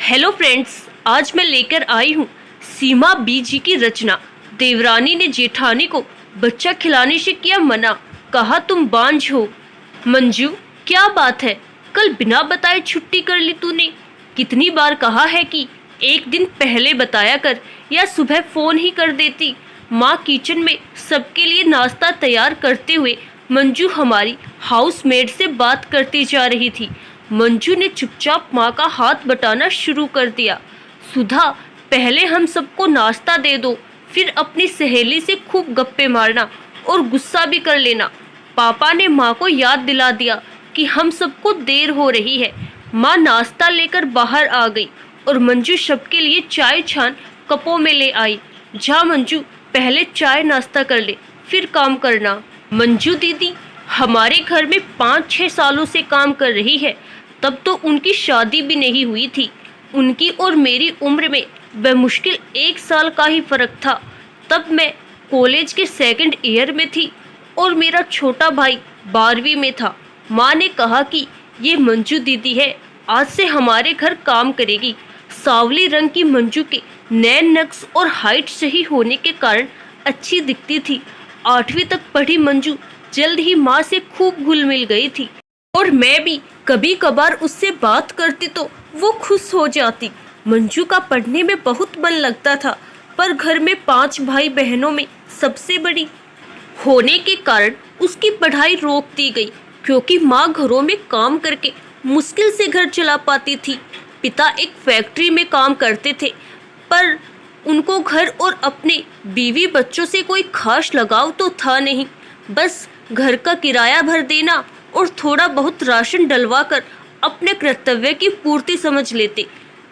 Hello friends, आज मैं लेकर आई हूँ सीमा बीजी की रचना। देवरानी ने जेठानी को बच्चा खिलाने से किया मना, कहा तुम बांझ हो। मंजू, क्या बात है, कल बिना बताए छुट्टी कर ली तूने। कितनी बार कहा है कि एक दिन पहले बताया कर या सुबह फ़ोन ही कर देती। माँ किचन में सबके लिए नाश्ता तैयार करते हुए मंजू हमारी हाउसमेड से बात करती जा रही थी। मंजू ने चुपचाप माँ का हाथ बटाना शुरू कर दिया। सुधा, पहले हम सबको नाश्ता दे दो, फिर अपनी सहेली से खूब गप्पे मारना और गुस्सा भी कर लेना। पापा ने माँ को याद दिला दिया कि हम सबको देर हो रही है। माँ नाश्ता लेकर बाहर आ गई और मंजू सबके लिए चाय छान कपों में ले आई। जा मंजू, पहले चाय नाश्ता कर ले, फिर काम करना। मंजू दीदी हमारे घर में 5-6 सालों से काम कर रही है। तब तो उनकी शादी भी नहीं हुई थी। उनकी और मेरी उम्र में बमुश्किल 1 साल का ही फर्क था। तब मैं कॉलेज के 2nd ईयर में थी और मेरा छोटा भाई 12वीं में था। माँ ने कहा कि ये मंजू दीदी है, आज से हमारे घर काम करेगी। सांवली रंग की मंजू के नैन नक्श और हाइट सही होने के कारण अच्छी दिखती थी। 8वीं तक पढ़ी मंजू जल्द ही माँ से खूब घुल मिल गई थी और मैं भी कभी कभार उससे बात करती तो वो खुश हो जाती। मंजू का पढ़ने में बहुत मन लगता था, पर घर में 5 भाई बहनों में सबसे बड़ी होने के कारण उसकी पढ़ाई रोक दी गई, क्योंकि माँ घरों में काम करके मुश्किल से घर चला पाती थी। पिता एक फैक्ट्री में काम करते थे, पर उनको घर और अपने बीवी बच्चों से कोई खास लगाव तो था नहीं। बस घर का किराया भर देना और थोड़ा बहुत राशन डलवा कर अपने कर्तव्य की पूर्ति समझ लेते।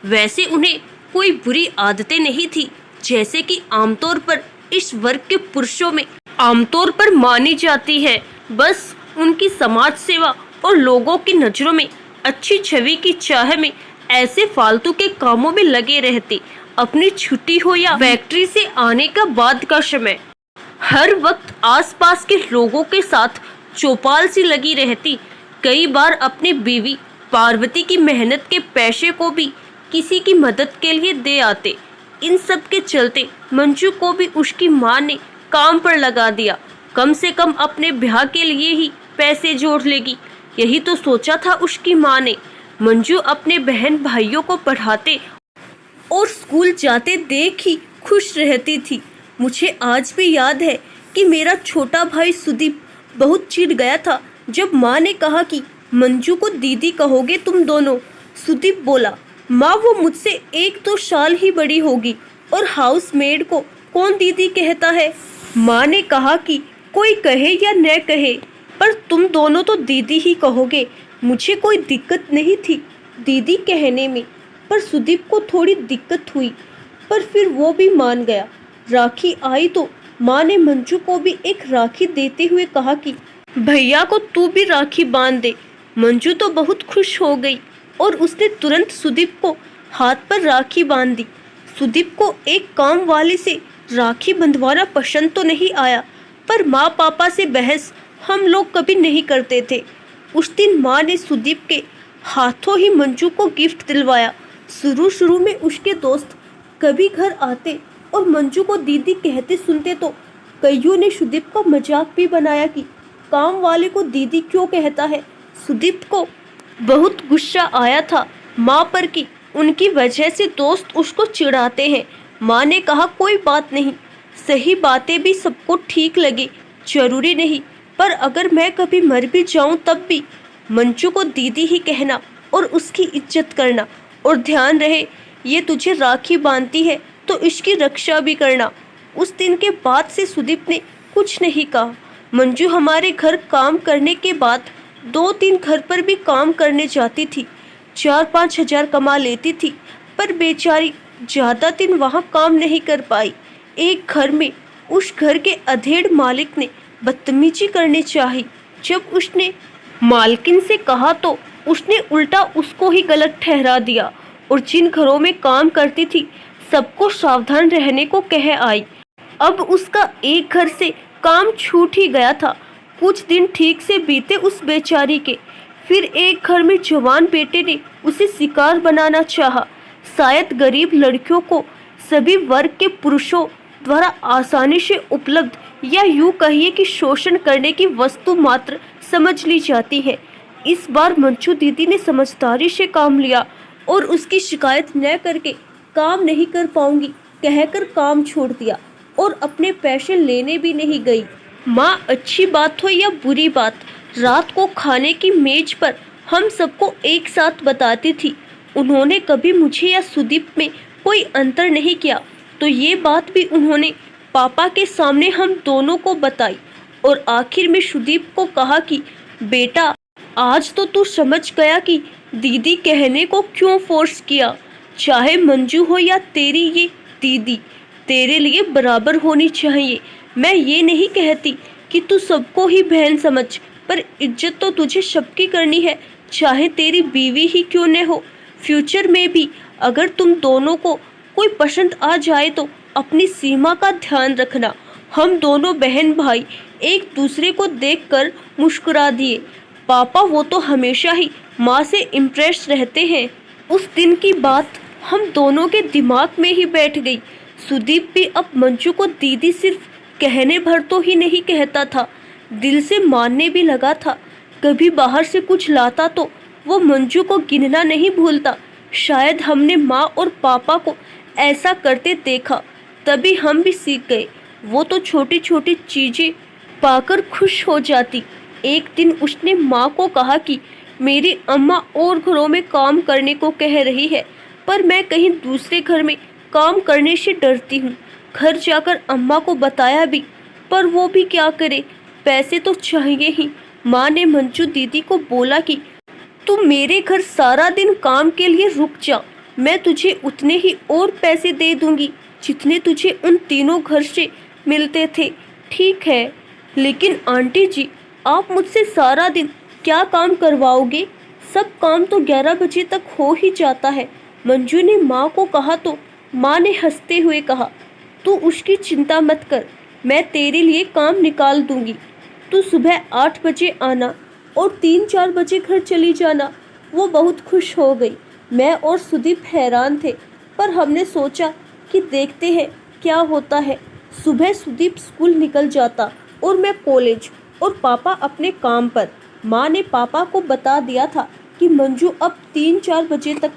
वैसे उन्हें कोई बुरी आदतें नहीं थी, जैसे कि आमतौर पर इस वर्ग के पुरुषों में आमतौर पर मानी जाती है। बस उनकी समाज सेवा और लोगों की नज़रों में अच्छी छवि की चाह में ऐसे फालतू के कामों में लगे रहते। अपनी छुट्टी हो या फैक्ट्री से आने का बाद का समय, हर वक्त आसपास के लोगों के साथ चौपाल सी लगी रहती। कई बार अपनी बीवी पार्वती की मेहनत के पैसे को भी किसी की मदद के लिए दे आते। इन सब के चलते मंजू को भी उसकी माँ ने काम पर लगा दिया। कम से कम अपने ब्याह के लिए ही पैसे जोड़ लेगी, यही तो सोचा था उसकी माँ ने। मंजू अपने बहन भाइयों को पढ़ाते और स्कूल जाते देख ही खुश रहती थी। मुझे आज भी याद है कि मेरा छोटा भाई सुदीप बहुत चिढ़ गया था जब माँ ने कहा कि मंजू को दीदी कहोगे तुम दोनों। सुदीप बोला, माँ वो मुझसे 1-2 साल ही बड़ी होगी और हाउसमेड को कौन दीदी कहता है। माँ ने कहा कि कोई कहे या न कहे, पर तुम दोनों तो दीदी ही कहोगे। मुझे कोई दिक्कत नहीं थी दीदी कहने में, पर सुदीप को थोड़ी दिक्कत हुई, पर फिर वो भी मान गया। राखी आई तो माँ ने मंजू को भी एक राखी देते हुए कहा कि भैया को तू भी राखी बांध दे। मंजू तो बहुत खुश हो गई और उसने तुरंत सुदीप को हाथ पर राखी बांध दी। सुदीप को एक काम वाले से राखी बंधवाना पसंद तो नहीं आया, पर माँ पापा से बहस हम लोग कभी नहीं करते थे। उस दिन माँ ने सुदीप के हाथों ही मंजू को गिफ्ट दिलवाया। शुरू में उसके दोस्त कभी घर आते और मंजू को दीदी कहते सुनते तो कईयों ने सुदीप का मजाक भी बनाया कि काम वाले को दीदी क्यों कहता है। सुदीप को बहुत गुस्सा आया था माँ पर कि उनकी वजह से दोस्त उसको चिढ़ाते हैं। माँ ने कहा कोई बात नहीं, सही बातें भी सबको ठीक लगे जरूरी नहीं, पर अगर मैं कभी मर भी जाऊँ तब भी मंजू को दीदी ही कहना और उसकी इज्जत करना। और ध्यान रहे, ये तुझे राखी बांधती है तो इसकी रक्षा भी करना। उस दिन के बाद से सुदीप ने कुछ नहीं कहा। मंजू हमारे घर काम करने के बाद 2-3 घर पर भी काम करने जाती थी। 4-5 हज़ार कमा लेती थी, पर बेचारी ज़्यादा दिन वहाँ काम नहीं कर पाई। एक घर में उस घर के अधेड़ मालिक ने बदतमीजी करनी चाहिए। जब उसने मालकिन से कहा तो उसने उल्टा उसको ही गलत ठहरा दिया और जिन घरों में काम करती थी सबको सावधान रहने को कह आई। अब उसका एक घर से काम छूट ही गया था। कुछ दिन ठीक से बीते उस बेचारी के। फिर एक घर में जवान बेटे ने उसे शिकार बनाना चाहा। शायद गरीब लड़कियों को सभी वर्ग के पुरुषों द्वारा आसानी से उपलब्ध या यूं कहिए कि शोषण करने की वस्तु मात्र समझ ली जाती है। इस बार मंजू दीदी ने समझदारी से काम लिया और उसकी शिकायत न करके काम नहीं कर पाऊंगी कहकर काम छोड़ दिया और अपने पैसे लेने भी नहीं गई। माँ, अच्छी बात हो या बुरी बात, रात को खाने की मेज पर हम सबको एक साथ बताती थी। उन्होंने कभी मुझे या सुदीप में कोई अंतर नहीं किया, तो ये बात भी उन्होंने पापा के सामने हम दोनों को बताई और आखिर में सुदीप को कहा कि बेटा, आज तो तू समझ गया कि दीदी कहने को क्यों फोर्स किया। चाहे मंजू हो या तेरी ये दीदी, तेरे लिए बराबर होनी चाहिए। मैं ये नहीं कहती कि तू सबको ही बहन समझ, पर इज्जत तो तुझे सबकी करनी है, चाहे तेरी बीवी ही क्यों न हो। फ्यूचर में भी अगर तुम दोनों को कोई पसंद आ जाए तो अपनी सीमा का ध्यान रखना। हम दोनों बहन भाई एक दूसरे को देखकर मुस्कुरा दिए। पापा वो तो हमेशा ही माँ से इम्प्रेस रहते हैं। उस दिन की बात हम दोनों के दिमाग में ही बैठ गई। सुदीप भी अब मंजू को दीदी सिर्फ कहने भर तो ही नहीं कहता था, दिल से मानने भी लगा था। कभी बाहर से कुछ लाता तो वो मंजू को गिनना नहीं भूलता। शायद हमने माँ और पापा को ऐसा करते देखा, तभी हम भी सीख गए। वो तो छोटी छोटी चीज़ें पाकर खुश हो जाती। एक दिन उसने माँ को कहा कि मेरी अम्मा और घरों में काम करने को कह रही है, पर मैं कहीं दूसरे घर में काम करने से डरती हूँ। घर जाकर अम्मा को बताया भी, पर वो भी क्या करे, पैसे तो चाहिए ही। माँ ने मंजू दीदी को बोला कि तू मेरे घर सारा दिन काम के लिए रुक जा, मैं तुझे उतने ही और पैसे दे दूंगी जितने तुझे उन तीनों घर से मिलते थे। ठीक है, लेकिन आंटी जी, आप मुझसे सारा दिन क्या काम करवाओगे? सब काम तो 11 बजे तक हो ही जाता है। मंजू ने माँ को कहा तो माँ ने हंसते हुए कहा, तू उसकी चिंता मत कर, मैं तेरे लिए काम निकाल दूंगी। तू सुबह 8 बजे आना और 3-4 बजे घर चली जाना। वो बहुत खुश हो गई। मैं और सुदीप हैरान थे, पर हमने सोचा कि देखते हैं क्या होता है। सुबह सुदीप स्कूल निकल जाता और मैं कॉलेज और पापा अपने काम पर। माँ ने पापा को बता दिया था कि मंजू अब 3-4 बजे तक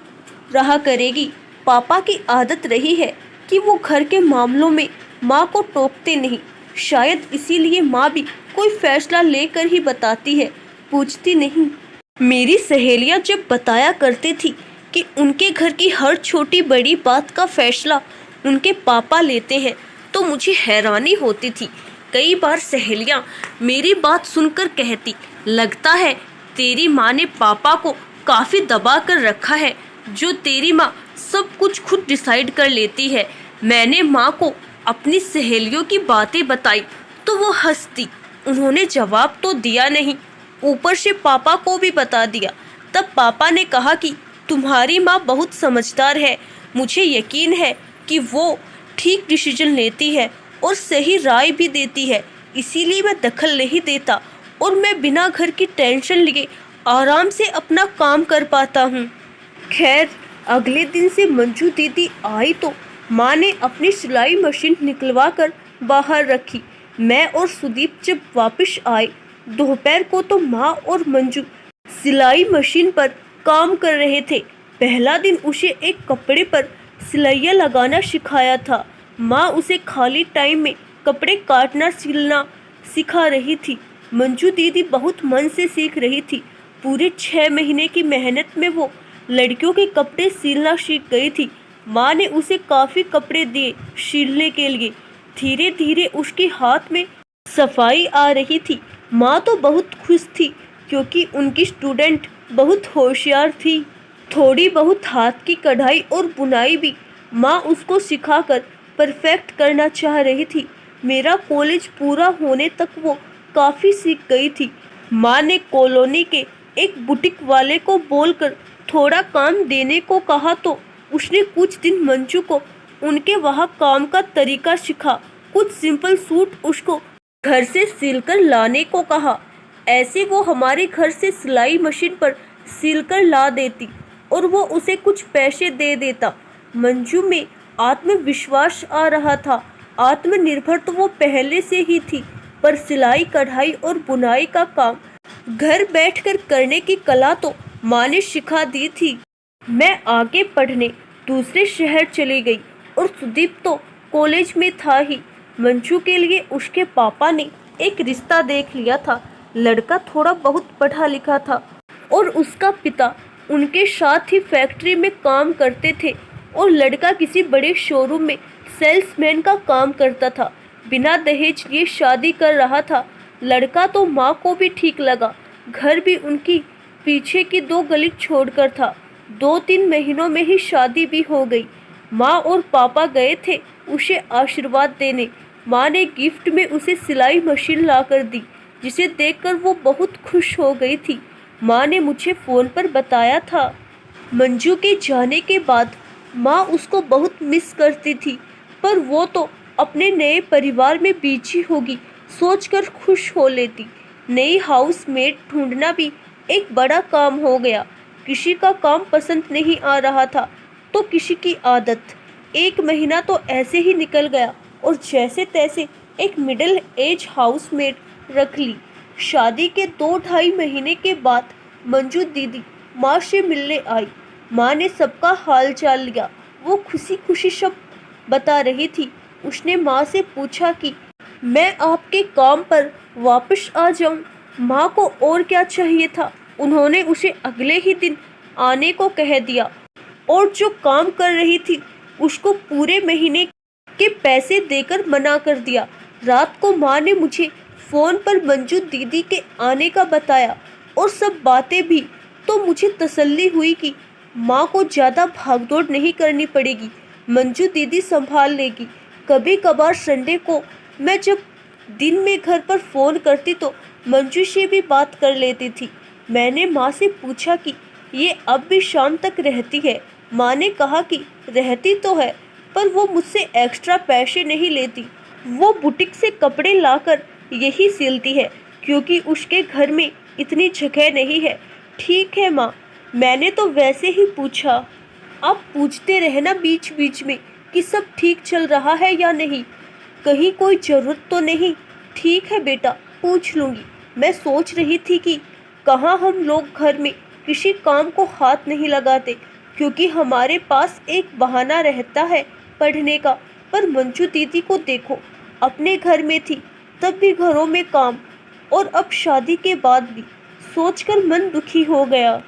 रहा करेगी। पापा की आदत रही है कि वो घर के मामलों में माँ को टोकते नहीं। शायद इसीलिए माँ भी कोई फैसला लेकर ही बताती है, पूछती नहीं। मेरी सहेलियाँ जब बताया करती थी कि उनके घर की हर छोटी बड़ी बात का फैसला उनके पापा लेते हैं, तो मुझे हैरानी होती थी। कई बार सहेलियाँ मेरी बात सुनकर कहती, लगता है तेरी माँ ने पापा को काफ़ी दबा कर रखा है, जो तेरी माँ सब कुछ खुद डिसाइड कर लेती है। मैंने माँ को अपनी सहेलियों की बातें बताई तो वो हंसती। उन्होंने जवाब तो दिया नहीं, ऊपर से पापा को भी बता दिया। तब पापा ने कहा कि तुम्हारी माँ बहुत समझदार है, मुझे यकीन है कि वो ठीक डिसीजन लेती है और सही राय भी देती है, इसीलिए मैं दखल नहीं देता और मैं बिना घर की टेंशन लिए आराम से अपना काम कर पाता हूँ। खैर, अगले दिन से मंजू दीदी आई तो माँ ने अपनी सिलाई मशीन निकलवा कर बाहर रखी। मैं और सुदीप जब वापस आए दोपहर को, तो माँ और मंजू सिलाई मशीन पर काम कर रहे थे। पहला दिन उसे एक कपड़े पर सिलाइयाँ लगाना सिखाया था। माँ उसे खाली टाइम में कपड़े काटना सिलना सिखा रही थी। मंजू दीदी बहुत मन से सीख रही थी। पूरे 6 महीने की मेहनत में वो लड़कियों के कपड़े सिलना सीख गई थी। माँ ने उसे काफ़ी कपड़े दिए सिलने के लिए। धीरे धीरे उसके हाथ में सफाई आ रही थी। माँ तो बहुत खुश थी क्योंकि उनकी स्टूडेंट बहुत होशियार थी। थोड़ी बहुत हाथ की कढ़ाई और बुनाई भी माँ उसको सिखाकर परफेक्ट करना चाह रही थी। मेरा कॉलेज पूरा होने तक वो काफ़ी सीख गई थी। माँ ने कॉलोनी के एक बुटीक वाले को बोलकर थोड़ा काम देने को कहा तो उसने कुछ दिन मंजू को उनके वहाँ काम का तरीका सिखा। कुछ सिंपल सूट उसको घर से सिलकर लाने को कहा। ऐसे वो हमारे घर से सिलाई मशीन पर सिलकर ला देती और वो उसे कुछ पैसे दे देता। मंजू में आत्मविश्वास आ रहा था। आत्मनिर्भर तो वो पहले से ही थी, पर सिलाई कढ़ाई और बुनाई का काम घर बैठकर करने की कला तो माँ ने सिखा दी थी। मैं आगे पढ़ने दूसरे शहर चली गई और सुदीप तो कॉलेज में था ही। मंजू के लिए उसके पापा ने एक रिश्ता देख लिया था। लड़का थोड़ा बहुत पढ़ा लिखा था और उसका पिता उनके साथ ही फैक्ट्री में काम करते थे और लड़का किसी बड़े शोरूम में सेल्समैन का काम करता था। बिना दहेज लिए शादी कर रहा था। लड़का तो माँ को भी ठीक लगा। घर भी उनकी पीछे की 2 गली छोड़कर था। 2-3 महीनों में ही शादी भी हो गई। माँ और पापा गए थे उसे आशीर्वाद देने। माँ ने गिफ्ट में उसे सिलाई मशीन लाकर दी, जिसे देखकर वो बहुत खुश हो गई थी। माँ ने मुझे फ़ोन पर बताया था। मंजू के जाने के बाद माँ उसको बहुत मिस करती थी, पर वो तो अपने नए परिवार में बिजी होगी सोचकर खुश हो लेती। नई हाउसमेट ढूंढना भी एक बड़ा काम हो गया। किसी का काम पसंद नहीं आ रहा था तो किसी की आदत। 1 महीना तो ऐसे ही निकल गया और जैसे तैसे एक मिडिल एज हाउसमेट रख ली। शादी के 2-2.5 महीने के बाद मंजू दीदी माँ से मिलने आई। माँ ने सबका हाल चाल लिया। वो खुशी खुशी सब बता रही थी। उसने माँ से पूछा कि मैं आपके काम पर वापस आ जाऊं। माँ को और क्या चाहिए था। उन्होंने उसे अगले ही दिन आने को कह दिया और जो काम कर रही थी उसको पूरे महीने के पैसे देकर मना कर दिया। रात को माँ ने मुझे फ़ोन पर मंजू दीदी के आने का बताया और सब बातें भी, तो मुझे तसल्ली हुई कि माँ को ज़्यादा भागदौड़ नहीं करनी पड़ेगी। मंजू दीदी संभाल लेगी। कभी कभार संडे को मैं जब दिन में घर पर फ़ोन करती तो मंजू से भी बात कर लेती थी। मैंने माँ से पूछा कि ये अब भी शाम तक रहती है। माँ ने कहा कि रहती तो है, पर वो मुझसे एक्स्ट्रा पैसे नहीं लेती। वो बुटीक से कपड़े लाकर यही सिलती है, क्योंकि उसके घर में इतनी जगह नहीं है। ठीक है माँ, मैंने तो वैसे ही पूछा। आप पूछते रहना बीच बीच में कि सब ठीक चल रहा है या नहीं, कहीं कोई ज़रूरत तो नहीं। ठीक है बेटा, पूछ लूँगी। मैं सोच रही थी कि कहाँ हम लोग घर में किसी काम को हाथ नहीं लगाते, क्योंकि हमारे पास एक बहाना रहता है पढ़ने का। पर मंजू दीदी को देखो, अपने घर में थी तब भी घरों में काम, और अब शादी के बाद भी। सोचकर मन दुखी हो गया।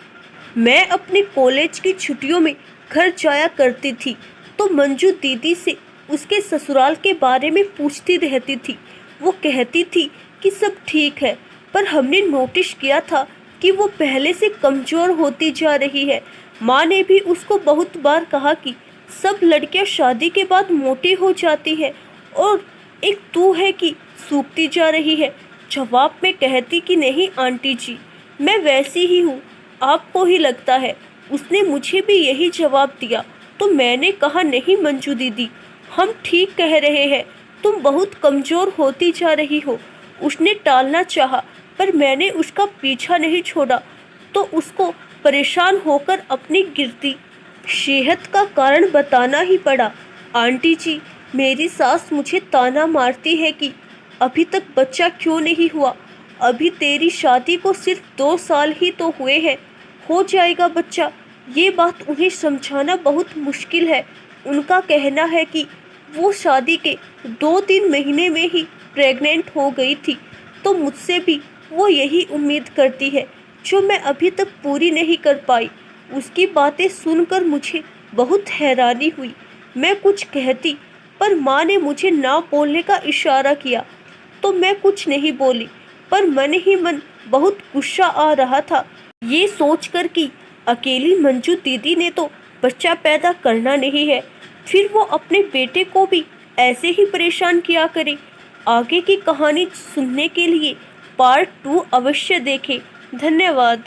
मैं अपने कॉलेज की छुट्टियों में घर जाया करती थी तो मंजू दीदी से उसके ससुराल के बारे में पूछती रहती थी। वो कहती थी कि सब ठीक है, पर हमने नोटिस किया था कि वो पहले से कमज़ोर होती जा रही है। माँ ने भी उसको बहुत बार कहा कि सब लड़कियां शादी के बाद मोटी हो जाती है और एक तू है कि सूखती जा रही है। जवाब में कहती कि नहीं आंटी जी, मैं वैसी ही हूँ, आपको ही लगता है। उसने मुझे भी यही जवाब दिया तो मैंने कहा नहीं मंजू दीदी, हम ठीक कह रहे हैं, तुम बहुत कमज़ोर होती जा रही हो। उसने टालना चाहा, पर मैंने उसका पीछा नहीं छोड़ा तो उसको परेशान होकर अपनी गिरती सेहत का कारण बताना ही पड़ा। आंटी जी, मेरी सास मुझे ताना मारती है कि अभी तक बच्चा क्यों नहीं हुआ। अभी तेरी शादी को सिर्फ 2 साल ही तो हुए हैं, हो जाएगा बच्चा। ये बात उन्हें समझाना बहुत मुश्किल है। उनका कहना है कि वो शादी के 2-3 महीने में ही प्रेग्नेंट हो गई थी, तो मुझसे भी वो यही उम्मीद करती है जो मैं अभी तक पूरी नहीं कर पाई। उसकी बातें सुनकर मुझे बहुत हैरानी हुई। मैं कुछ कहती, पर माँ ने मुझे ना बोलने का इशारा किया तो मैं कुछ नहीं बोली, पर मन ही मन बहुत गुस्सा आ रहा था ये सोचकर कि अकेली मंजू दीदी ने तो बच्चा पैदा करना नहीं है, फिर वो अपने बेटे को भी ऐसे ही परेशान किया करे। आगे की कहानी सुनने के लिए पार्ट 2 अवश्य देखें। धन्यवाद।